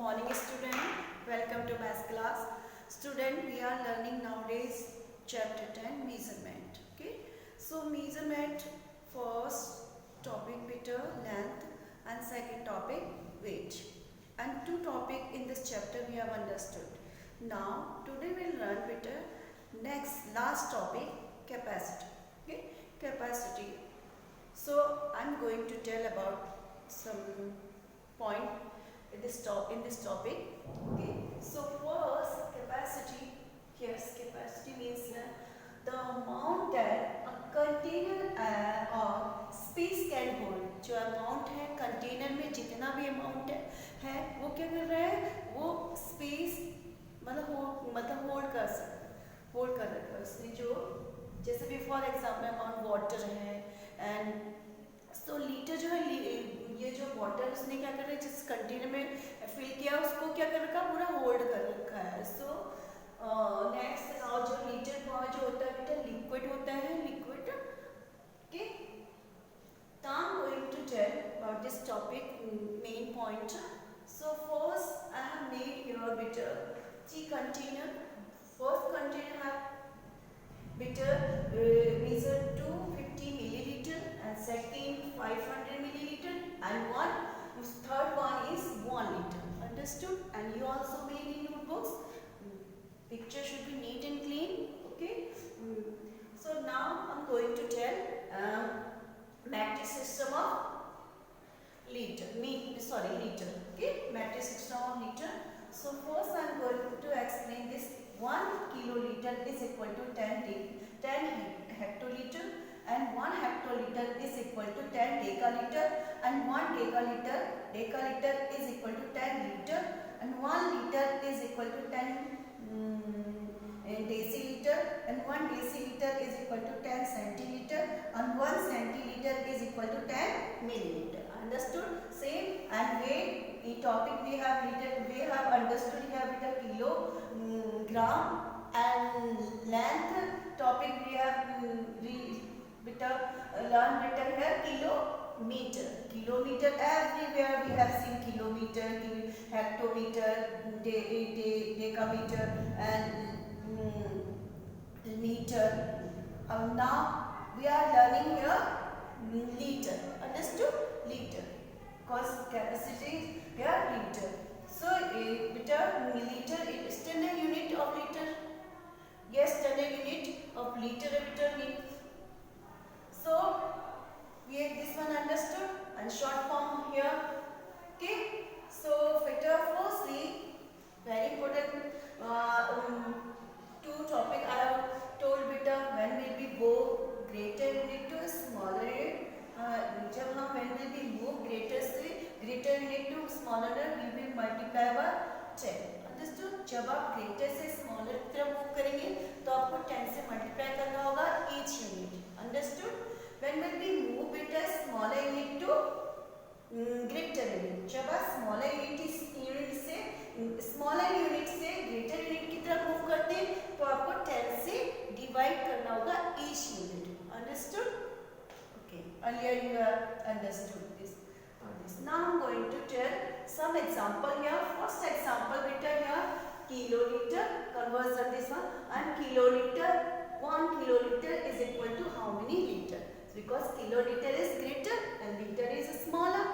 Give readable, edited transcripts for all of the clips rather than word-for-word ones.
morning student, welcome to math class. Student, we are learning nowadays chapter 10 measurement. Okay, so measurement, first topic meter length and second topic weight, and two topic in this chapter we have understood. Now today we will learn better last topic capacity. Okay, capacity. So I'm going to tell about some point in this topic. Okay, so first capacity. Yes, capacity means the amount that a container or space can hold. जो amount है container में जितना भी amount है वो क्या कर रहा है, वो स्पेस मतलब होल्ड कर रखा है उसने। जो जैसे भी फॉर एग्जाम्पल अमाउंट वाटर है एंड सो लीटर जो है, ये जो वाटर उसने क्या कर रहा है, जिस कंटेनर में फिल किया उसको क्या कर रखा, पूरा होल्ड कर रखा है। सो नेक्स्ट और जो लीटर जो होता है बेटा लिक्विड होता है, लिक्विड। ओके, तो I am going to tell about this topic main point. So first I have made your beta tea container. First container have better measure 250 milliliter and second 500 milliliter and third one is 1 liter. Understood? And you also made in your books. Picture should be neat and clean. Okay. So now I'm going to tell metric system of liter. Liter. Okay. Metric system of liter. So first I'm going to explain this. 1 kiloliter is equal to 10 hectoliter and 1 hectoliter is equal to 10 decaliter and 1 decaliter is equal to 10 liter and 1 liter is equal to 10 deciliter and 1 deciliter is equal to 10 centiliter and 1 centiliter is equal to 10 milliliter. Understood? Same. And weight, in topic we have understood here with a kilogram, and length topic we have learned better here kilometer. Kilometer, everywhere we have seen kilometer, hectometer, decameter and meter. Now we are learning here liter. Understood? Liter, because capacity here liter. So liter is standard unit of liter. Yes, standard unit of liter means. So we have this one understood and short form here. Okay. So better firstly very important two topic I have told better when will we go greater unit to smaller unit. जब हम when will be move greater से greater unit to smaller we will multiply by 10. Understood? जब आप greater से smaller की तरफ move करेंगे तो आपको 10 से multiply करना होगा each unit. Understood? When will we move it as smaller unit to greater unit. जब आप smaller unit से greater unit की तरफ move करते हैं तो आपको 10 से divide करना होगा each unit. Understood? Earlier you have understood this. Now I am going to tell some example here. First example beta here kiloliter, conversion this one, and kiloliter, 1 kiloliter is equal to how many liter? Because kiloliter is greater and liter is smaller.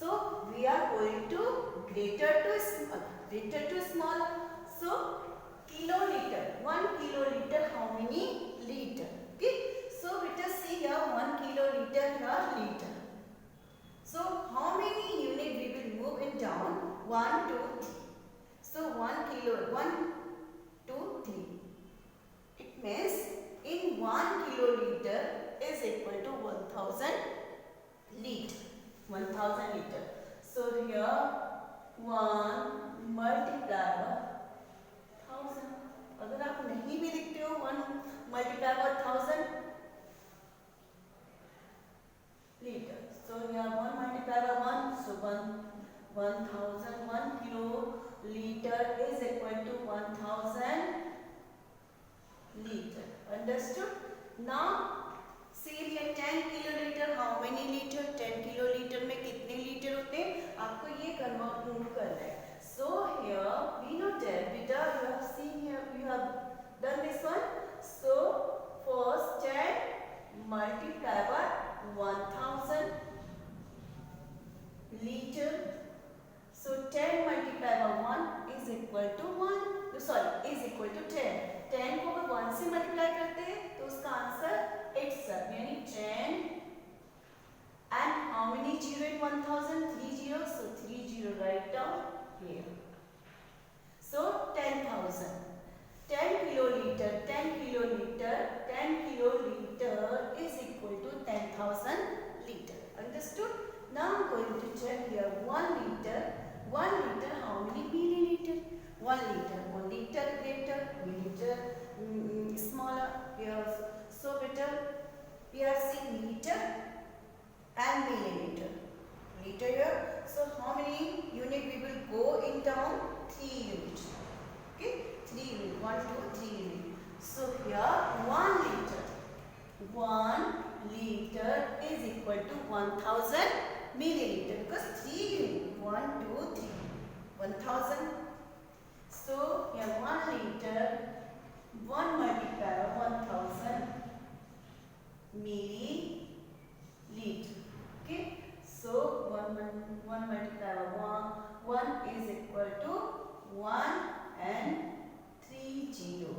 So we are going to greater to smaller. So kiloliter, 1 kiloliter how many liter? Okay. So let us see here 1 kiloliter here liter. So how many unit we will move it down? 1, 2, 3. So 1 kilo, 1, 2, 3. It means in 1 kiloliter is equal to 1000 liter. 1000 liter. So here 1 multiply by 1000. अगर आप नहीं भी लिखते हो 1 multiply by 1000 liter. So here 1 multiplied by 1, so 1000, 1 kiloliter is equal to 1000 liter. Understood? Now see here 10 kiloliter, how many liter? 10 kiloliter में कितने litre होते हैं आपको ये करना है. So Done this one. So first 10 multiplied by 1000 liter. So 10 multiplied by 1 is equal to 1. Sorry, is equal to 10. 10 को अगर 1 से मल्टीप्लाई करते हैं तो उसका आंसर 8 सर यानी 10. And how many 0 in 1000? 3 zeros. So 3 0 write down here. So 10,000. 10 kiloliter. 10 kiloliter. 10 kiloliter is equal to 10,000 liter. Understood? Now I'm going to check here 1 liter. 1 liter, how many milliliter? 1 liter. 1 liter greater, milliliter smaller. Here, so better. We are seeing liter and milliliter. Liter here. So how many unit we will go in term? 3 units. Okay, 3 unit. 1, 2, 3 unit. So here 1 liter. 1 liter is equal to 1000 milliliter because 3 unit. 1, 2, 3. 1000. So here 1 liter. 1 multiplied by 1000 milliliter. Okay. So 1 multiplied by 1 is equal to 1 and 3 0.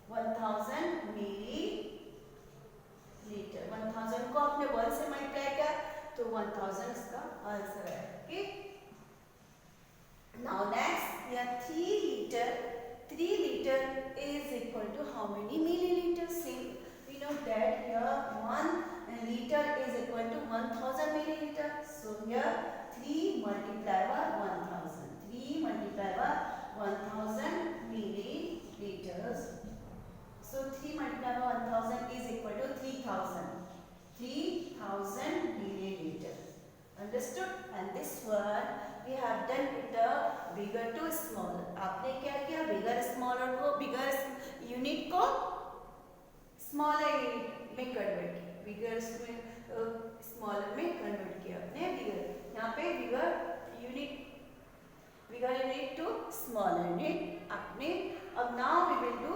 1000 milliliter. 1000 को आपने 1 से multiply किया तो 1000 इसका answer है. Okay. Now next we have 3 liter. 3 liter is equal to how many milliliters? See, we know that here 1 liter is equal to 1000 milliliter. So here 3 multiplied by 1000. 3 multiplied by 1000 milliliters. So 3 multiplied by 1000 is equal to 3000. 3000 milliliter. Understood? And this one we have done with the bigger to smaller. आपने क्या किया? Bigger smaller को bigger unit को smaller unit में convert किया. Bigger smaller में convert किया आपने bigger. यहाँ पे bigger unit to smaller unit आपने. अब now we will do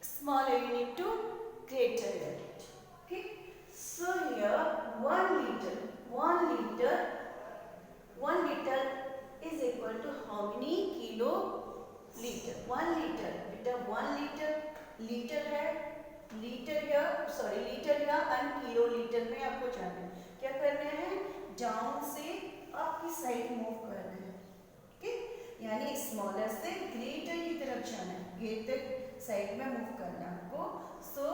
smaller unit to greater unit. Okay. So here 1 liter. 1 liter is equal to how many kiloliter? 1 liter. बेटा 1 liter है. Litre या and किलोलीटर में आपको जाना है. क्या करना है? डाउन से अप की साइड मूव करना है. ओके, यानी स्मॉलर से ग्रेटर की तरफ जाना है. ग्रेटर साइड में मूव करना है आपको. So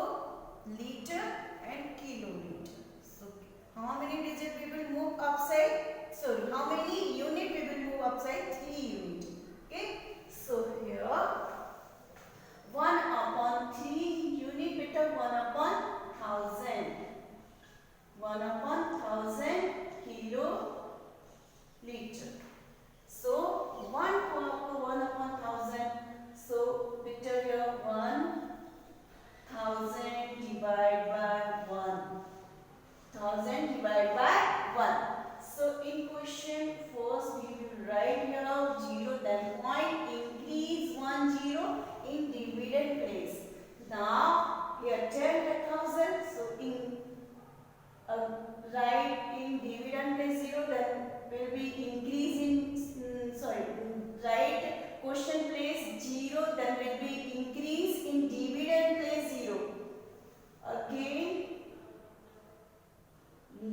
litre and kilolitre. So how many digit we will move upside? Sorry, how many unit we will move upside? 3 unit. Okay, so here 1 upon 3 unit beta 1 upon 1000. 1 upon 1000 kiloliter. So 1 upon 1000. So beta here 1000 divided by 1. 1000 divided by 1. So in question first we will write here 0, then point, increase 1 0 in dividend place. Now here 10,000. So in write in dividend place 0, then will be increase in write question place 0, then will be increase in dividend place 0. Again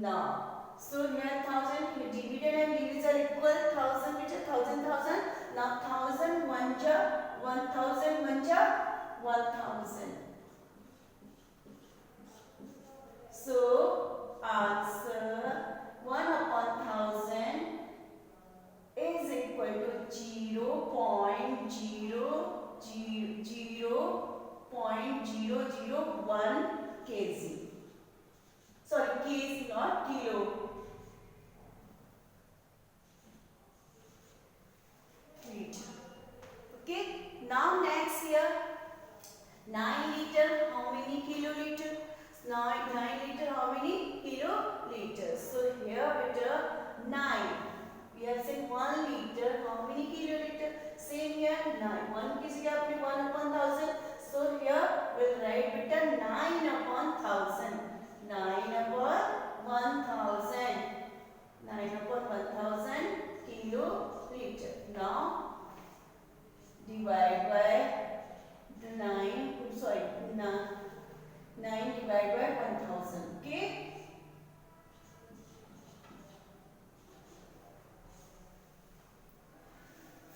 now. So here 1000 dividend and divisor equal 1000 which is 1000. Now 1000 1 ja 1000 1 ja 1000. So answer 1 upon 1000 is equal to 0.00001 kg. Sorry, kg not kilo. Okay, now next here 9 liter, how many kiloliter? 9 liter, how many kiloliters? So here better 9. We have said 1 liter, how many kiloliter? Same here, 9. 1 की जगह आपने 1 upon 1000. So here we'll write beta 9 upon 1000. 9 upon 1000. 9 upon 1000 kiloliter. Now divide by the 9. Sorry, 9 divided by 1000. Okay.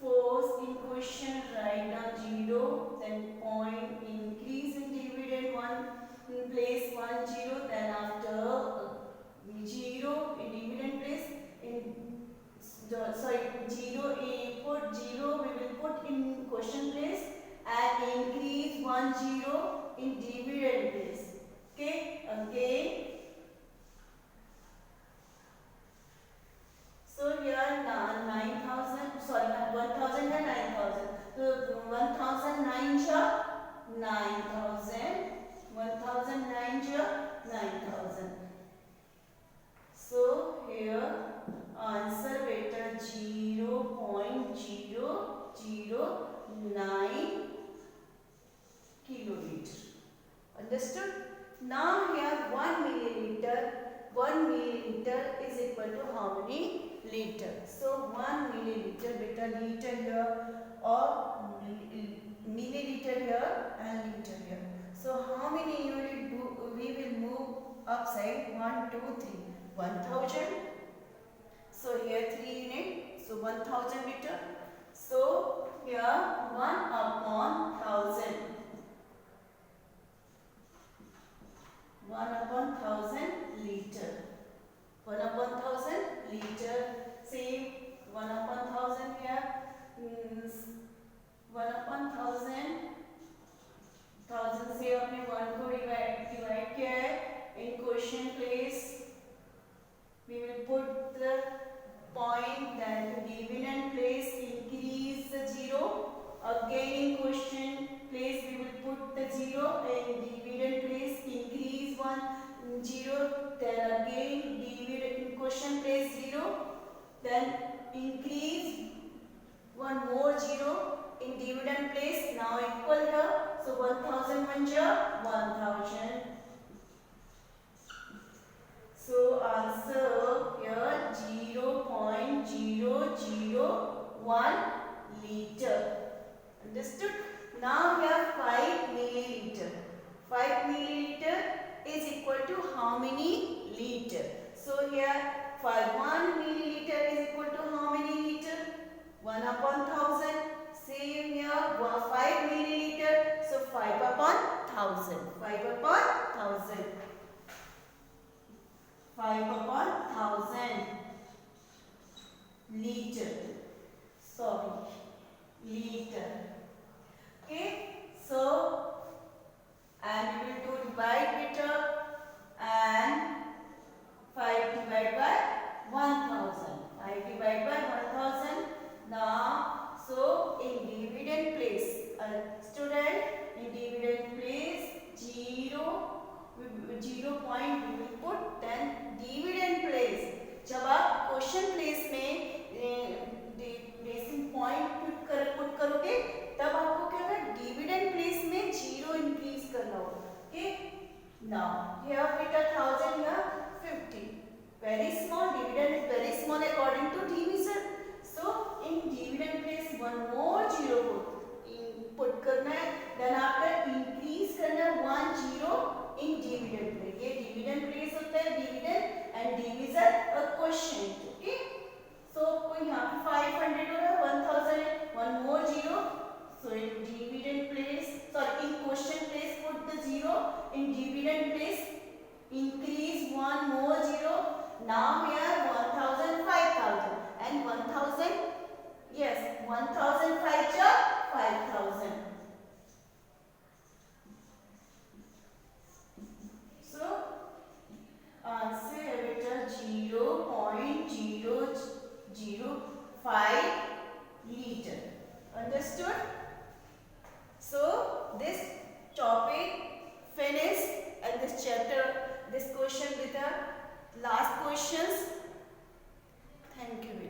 First in question write down 0, then point increase in dividend 1 in place 1 0, then after 0 in dividend place in 0 put 0 we will put in question place and increase 1 0 in dividend place. Okay, again. So here 9,000, sorry, 1,000 and 9,000. So 1,000 9 ja 9,000. 1,000 9 ja 9,000. So here answer beta 0.009 kiloliter. Understood? Now here 1 milliliter. 1 milliliter is equal to how many liter? So 1 milliliter, beta liter here or milliliter here and liter here. So how many unit we will move upside? 1, 2, 3. 1,000. So here 3 unit. So 1,000 liter. So here 1 upon 1,000. 1 upon 1,000 liter. 1 upon 1,000 liter. Same 1 upon 1,000 here. 1 upon 1,000. 1,000 से आपने 1 को divide किया है. In question place we will put the point, then dividend place increase the 0. Again in question place we will put the 0 and dividend place increase 1 0. Then again dividend in question place 0. Then increase one more 0 in dividend place. Now equal here. So 1,000 1 1,000. So answer here 0.001 liter. Understood? Now here 5 milliliter. 5 milliliter is equal to how many liter? So here 1 milliliter is equal to how many liter? 1 upon 1,000. Same here 5 milliliter. So 5 upon 1,000. 5 upon 1,000. 5 upon 1,000 liter. Sorry, liter. Okay, so and we will do divide beta and 5 divided by 1,000. 5 divided by 1,000. Now, so in dividend place, student, in dividend place 0 point we will put, then dividend place. जब आप question place में decimal point put करोगे तब आपको क्या होगा, dividend place में 0 increase करना होगा. Okay, now here beta 1,000 here 50. Very small, dividend is very small according to divisor. So in dividend place one more 0 put करना है. Then after increase करना है 1 0 in dividend place. ये dividend place होता है, dividend and divisor a quotient. Okay, so कोई यहाँ पे 500 हो रहा है, 1,000 है, one more 0. So in dividend place, sorry, in quotient place put the 0. In dividend place increase one more 0. Now here 1,000 5,000 and 1,000, yes, 1,000 5 5,000. So answer beta 0.005 liter. Understood? So this topic finished and this chapter, this question with the last questions. Thank you.